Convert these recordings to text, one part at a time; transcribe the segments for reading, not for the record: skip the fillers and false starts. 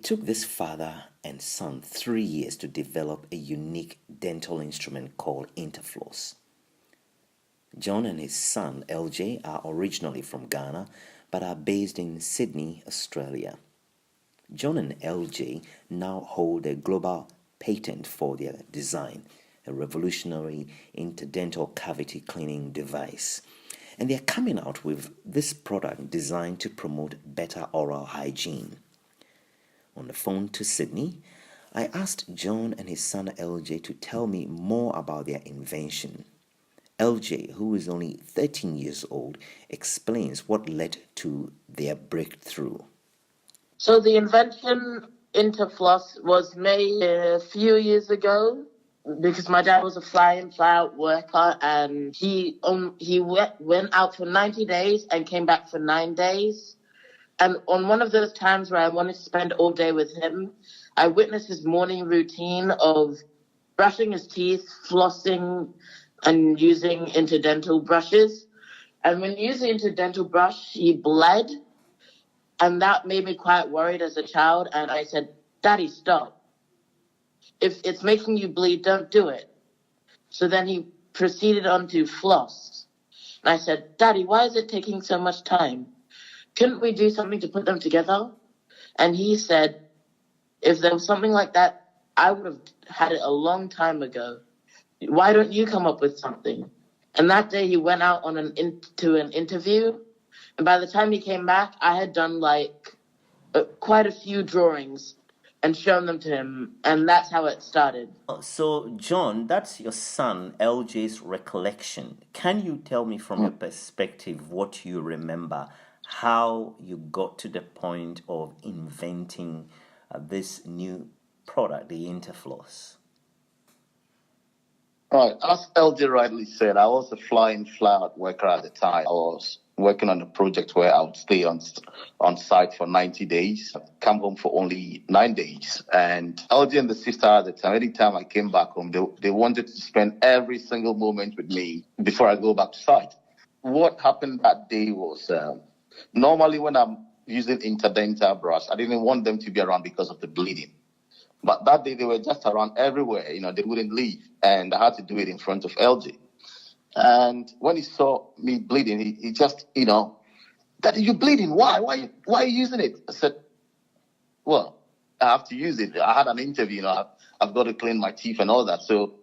took this father and son 3 years to develop a unique dental instrument called Inter Floss. John and his son LJ are originally from Ghana but are based in Sydney, Australia. John and LJ now hold a global patent for their design, a revolutionary interdental cavity cleaning device. And they're coming out with this product designed to promote better oral hygiene. On the phone to Sydney, I asked John and his son LJ to tell me more about their invention. LJ, who is only 13 years old, explains what led to their breakthrough. So the invention Inter Floss was made a few years ago because my dad was a fly-in, fly-out worker, and he went out for 90 days and came back for 9 days. And on one of those times where I wanted to spend all day with him, I witnessed his morning routine of brushing his teeth, flossing, and using interdental brushes. And when using interdental brush, he bled. And that made me quite worried as a child. And I said, "Daddy, stop. If it's making you bleed, don't do it." So then he proceeded on to floss. And I said, "Daddy, why is it taking so much time? Couldn't we do something to put them together?" And he said, "If there was something like that, I would have had it a long time ago. Why don't you come up with something?" And that day he went out on to an interview. And by the time he came back, I had done quite a few drawings and shown them to him. And that's how it started. So, John, that's your son LJ's recollection. Can you tell me from your perspective what you remember, how you got to the point of inventing this new product, the Inter Floss? Right, as LJ rightly said, I was a fly-in, fly-out worker at the time. I was working on a project where I would stay on site for 90 days, come home for only 9 days. And LJ and the sister at the time, anytime I came back home, they wanted to spend every single moment with me before I go back to site. What happened that day was, normally when I'm using interdental brush, I didn't want them to be around because of the bleeding. But that day they were just around everywhere, they wouldn't leave. And I had to do it in front of LJ. And when he saw me bleeding, he just, "Daddy, you're bleeding. Why? Why are you using it?" I said, "Well, I have to use it. I had an interview, I've got to clean my teeth and all that." So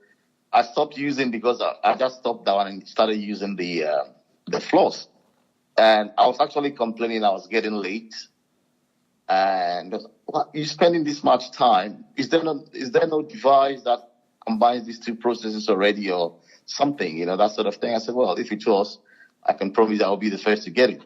I stopped using because I just stopped that one and started using the floss. And I was actually complaining I was getting late. And "What, you spending this much time? Is there no device that combines these two processes already or something, that sort of thing?" I said, "Well, if it was, I can promise I'll be the first to get it."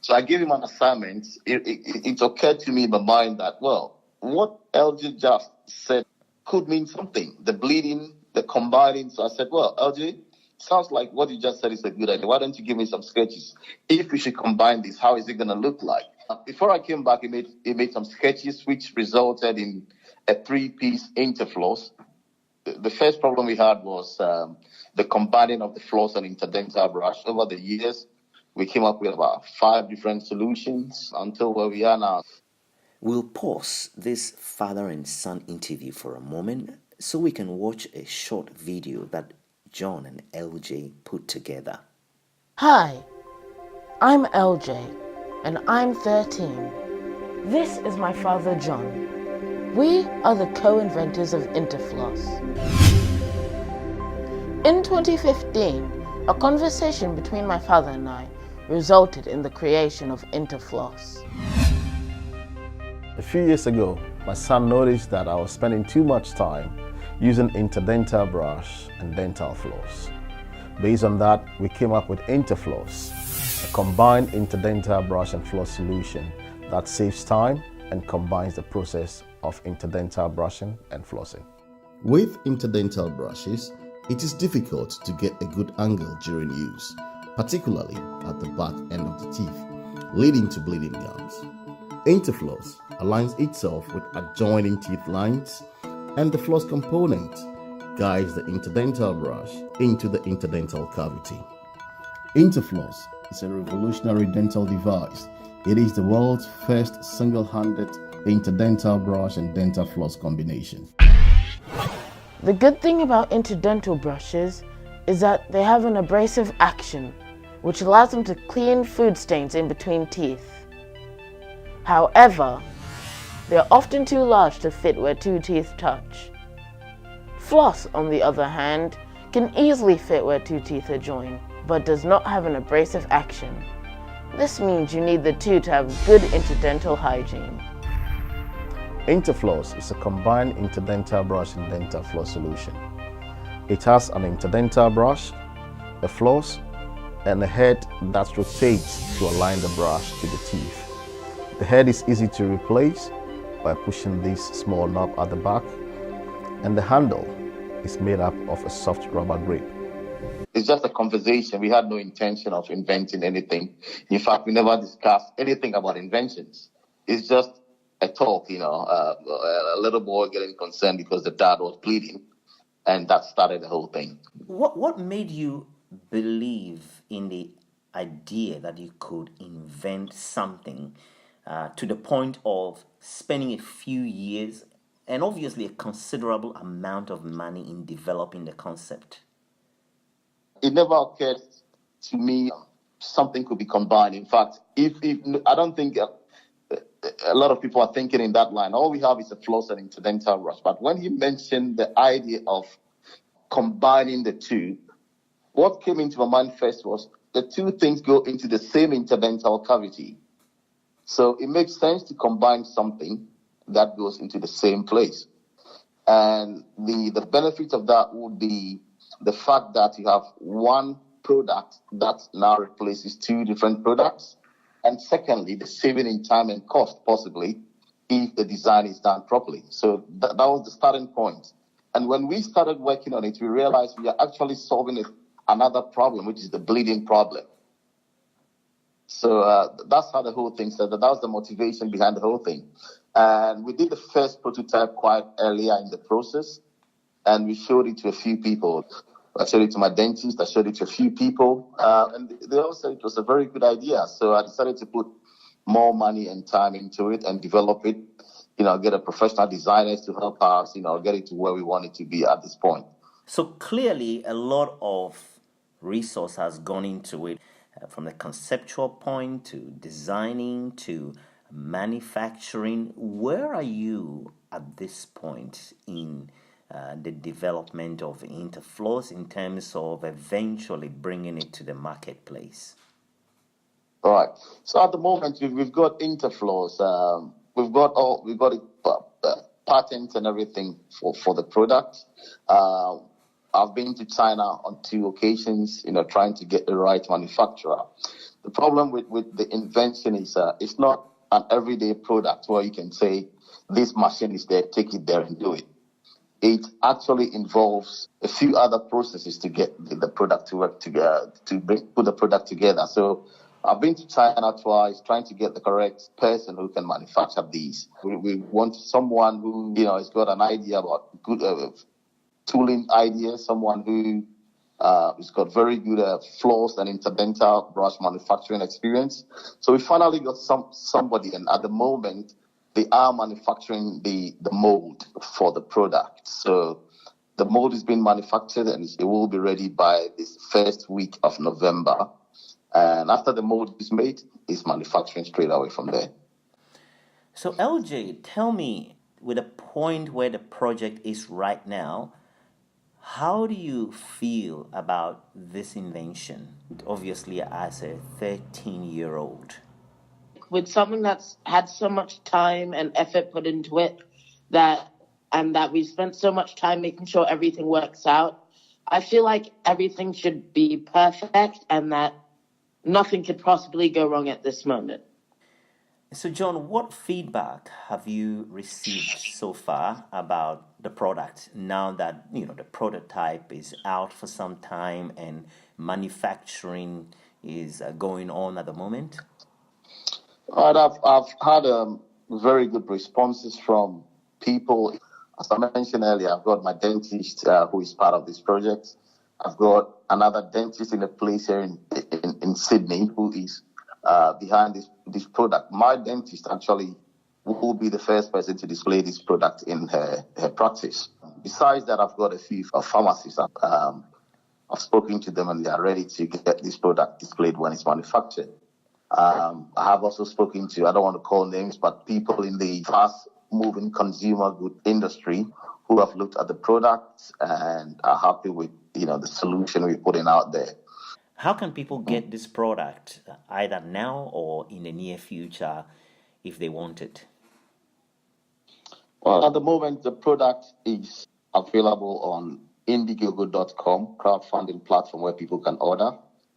So I gave him an assignment. It occurred to me in my mind that, well, what LJ just said could mean something. The bleeding, the combining. So I said, "Well, LJ, sounds like what you just said is a good idea. Why don't you give me some sketches? If we should combine this, how is it going to look like?" Before I came back, he made some sketches, which resulted in a 3-piece Inter Floss. The first problem we had was the combining of the floss and interdental brush. Over the years, we came up with about 5 different solutions until where we are now. We'll pause this father and son interview for a moment so we can watch a short video that John and LJ put together. Hi, I'm LJ and I'm 13. This is my father John. We are the co-inventors of Inter Floss. In 2015, a conversation between my father and I resulted in the creation of Inter Floss. A few years ago, my son noticed that I was spending too much time using interdental brush and dental floss. Based on that, we came up with Inter Floss, a combined interdental brush and floss solution that saves time and combines the process of interdental brushing and flossing. With interdental brushes, it is difficult to get a good angle during use, particularly at the back end of the teeth, leading to bleeding gums. Inter Floss aligns itself with adjoining teeth lines, and the floss component guides the interdental brush into the interdental cavity. Inter Floss is a revolutionary dental device. It is the world's first single-handed interdental brush and dental floss combination. The good thing about interdental brushes is that they have an abrasive action, which allows them to clean food stains in between teeth. However, they are often too large to fit where two teeth touch. Floss, on the other hand, can easily fit where two teeth are joined, but does not have an abrasive action. This means you need the two to have good interdental hygiene. Inter Floss is a combined interdental brush and dental floss solution. It has an interdental brush, a floss, and a head that rotates to align the brush to the teeth. The head is easy to replace by pushing this small knob at the back, and the handle is made up of a soft rubber grip. It's just a conversation. We had no intention of inventing anything. In fact, we never discussed anything about inventions. It's just a talk, a little boy getting concerned because the dad was bleeding, and that started the whole thing. What made you believe in the idea that you could invent something to the point of spending a few years and obviously a considerable amount of money in developing the concept? It never occurred to me something could be combined. In fact, if I don't think a lot of people are thinking in that line. All we have is a floss and interdental brush. But when he mentioned the idea of combining the two, what came into my mind first was the two things go into the same interdental cavity. So it makes sense to combine something that goes into the same place. And the benefit of that would be the fact that you have one product that now replaces two different products. And secondly, the saving in time and cost, possibly, if the design is done properly. So that was the starting point. And when we started working on it, we realized we are actually solving another problem, which is the bleeding problem. So that's how the whole thing started. That was the motivation behind the whole thing. And we did the first prototype quite earlier in the process, and we showed it to a few people. I showed it to my dentist, I showed it to a few people, and they all said it was a very good idea. So I decided to put more money and time into it and develop it, get a professional designers to help us, get it to where we want it to be at this point. So clearly a lot of resource has gone into it, from the conceptual point to designing to manufacturing. Where are you at this point in the development of Inter Floss in terms of eventually bringing it to the marketplace? All right. So at the moment, we've got Inter Floss. We've got patents and everything for the product. I've been to China on 2 occasions, trying to get the right manufacturer. The problem with the invention is it's not an everyday product where you can say this machine is there, take it there and do it. It actually involves a few other processes to get the product to work together, put the product together. So I've been to China twice, trying to get the correct person who can manufacture these. We want someone who, has got an idea about good tooling ideas, someone who has got very good floss and interdental brush manufacturing experience. So we finally got somebody, and at the moment, they are manufacturing the mold for the product. So the mold is being manufactured and it will be ready by this first week of November. And after the mold is made, it's manufacturing straight away from there. So LJ, tell me, with the point where the project is right now, how do you feel about this invention, obviously as a 13-year-old? With something that's had so much time and effort put into it, that we spent so much time making sure everything works out, I feel like everything should be perfect and that nothing could possibly go wrong at this moment. So John, what feedback have you received so far about the product now that the prototype is out for some time and manufacturing is going on at the moment? I've had very good responses from people. As I mentioned earlier, I've got my dentist who is part of this project. I've got another dentist in a place here in Sydney who is behind this product. My dentist actually will be the first person to display this product in her practice. Besides that, I've got a few pharmacists. I've spoken to them and they are ready to get this product displayed when it's manufactured. I have also spoken to, I don't want to call names, but people in the fast-moving consumer good industry who have looked at the products and are happy with, the solution we're putting out there. How can people get this product either now or in the near future if they want it? Well, at the moment, the product is available on Indiegogo.com, crowdfunding platform where people can order.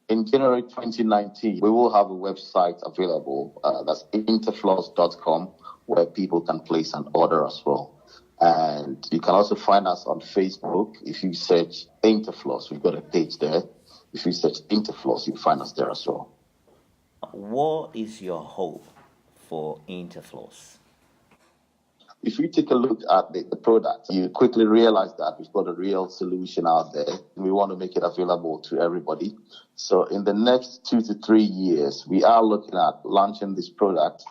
In January 2019, we will have a website available, that's interfloss.com, where people can place an order as well. And you can also find us on Facebook. If you search Inter Floss, we've got a page there. If you search Inter Floss, you'll find us there as well. What is your hope for Inter Floss? If you take a look at the product, you quickly realize that we've got a real solution out there. We want to make it available to everybody. So in the next 2 to 3 years, we are looking at launching this product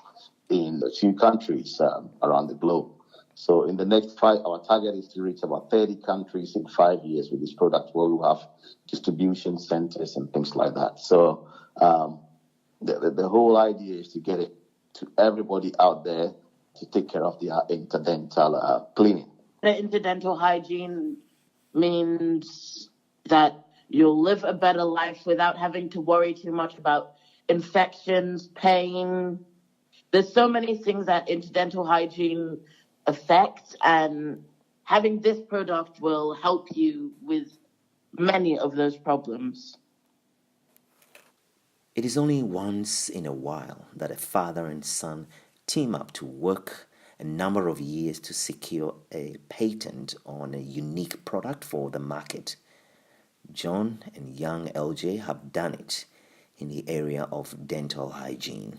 in a few countries around the globe. So in the next 5, our target is to reach about 30 countries in 5 years with this product, where we have distribution centers and things like that. So the whole idea is to get it to everybody out there to take care of their interdental cleaning. The interdental hygiene means that you'll live a better life without having to worry too much about infections, pain. There's so many things that interdental hygiene affects, and having this product will help you with many of those problems. It is only once in a while that a father and son team up to work a number of years to secure a patent on a unique product for the market. John and young LJ have done it in the area of dental hygiene.